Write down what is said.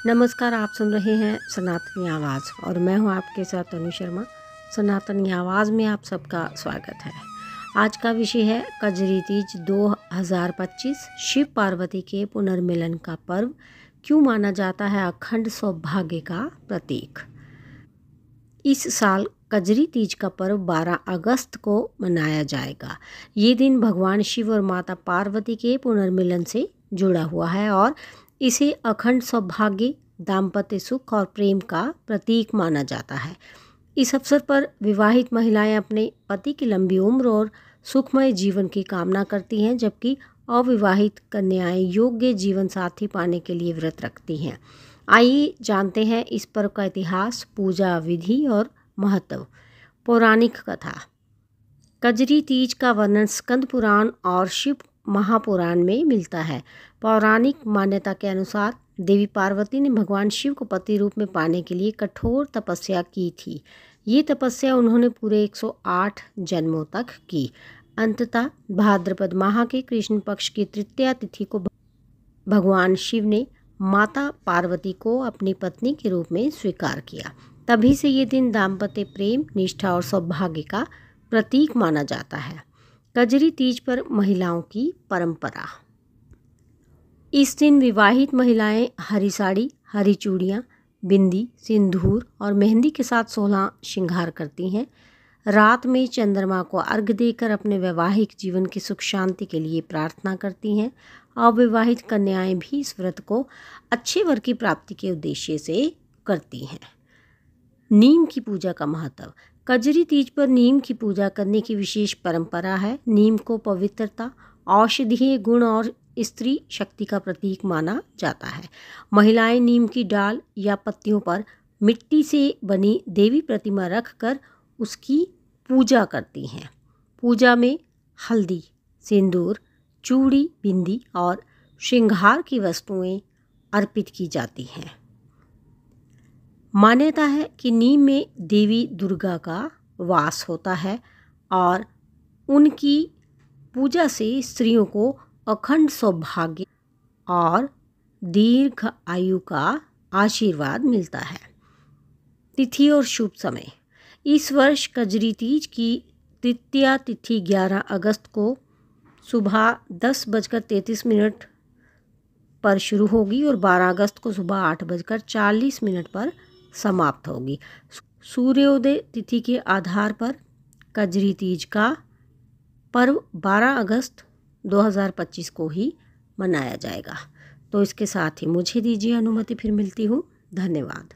नमस्कार, आप सुन रहे हैं सनातनी आवाज़ और मैं हूं आपके साथ तनु शर्मा। सनातनी आवाज़ में आप सबका स्वागत है। आज का विषय है कजरी तीज 2025। शिव पार्वती के पुनर्मिलन का पर्व क्यों माना जाता है अखंड सौभाग्य का प्रतीक। इस साल कजरी तीज का पर्व 12 अगस्त को मनाया जाएगा। ये दिन भगवान शिव और माता पार्वती के पुनर्मिलन से जुड़ा हुआ है और इसे अखंड सौभाग्य, दाम्पत्य सुख और प्रेम का प्रतीक माना जाता है। इस अवसर पर विवाहित महिलाएं अपने पति की लंबी उम्र और सुखमय जीवन की कामना करती हैं, जबकि अविवाहित कन्याएं योग्य जीवन साथी पाने के लिए व्रत रखती हैं। आइए जानते हैं इस पर्व का इतिहास, पूजा विधि और महत्व। पौराणिक कथा। कजरी तीज का वर्णन स्कंद पुराण और शिव महापुराण में मिलता है। पौराणिक मान्यता के अनुसार देवी पार्वती ने भगवान शिव को पति रूप में पाने के लिए कठोर तपस्या की थी। ये तपस्या उन्होंने पूरे 108 जन्मों तक की। अंततः भाद्रपद माह के कृष्ण पक्ष की तृतीया तिथि को भगवान शिव ने माता पार्वती को अपनी पत्नी के रूप में स्वीकार किया। तभी से ये दिन दाम्पत्य प्रेम, निष्ठा और सौभाग्य का प्रतीक माना जाता है। कजरी तीज पर महिलाओं की परंपरा। इस दिन विवाहित महिलाएं हरी साड़ी, हरी चूड़ियाँ, बिंदी, सिंदूर और मेहंदी के साथ 16 श्रृंगार करती हैं। रात में चंद्रमा को अर्घ्य देकर अपने वैवाहिक जीवन की सुख शांति के लिए प्रार्थना करती हैं। अविवाहित कन्याएं भी इस व्रत को अच्छे वर की प्राप्ति के उद्देश्य से करती हैं। नीम की पूजा का महत्व। कजरी तीज पर नीम की पूजा करने की विशेष परंपरा है। नीम को पवित्रता, औषधीय गुण और स्त्री शक्ति का प्रतीक माना जाता है। महिलाएं नीम की डाल या पत्तियों पर मिट्टी से बनी देवी प्रतिमा रखकर उसकी पूजा करती हैं। पूजा में हल्दी, सिंदूर, चूड़ी, बिंदी और श्रृंगार की वस्तुएं अर्पित की जाती हैं। मान्यता है कि नीम में देवी दुर्गा का वास होता है और उनकी पूजा से स्त्रियों को अखंड सौभाग्य और दीर्घ आयु का आशीर्वाद मिलता है। तिथि और शुभ समय। इस वर्ष कजरी तीज की तृतीया तिथि 11 अगस्त को सुबह 10:33 पर शुरू होगी और 12 अगस्त को सुबह 8:40 पर समाप्त होगी। सूर्योदय तिथि के आधार पर कजरी तीज का पर्व 12 अगस्त 2025 को ही मनाया जाएगा। तो इसके साथ ही मुझे दीजिए अनुमति, फिर मिलती हूँ। धन्यवाद।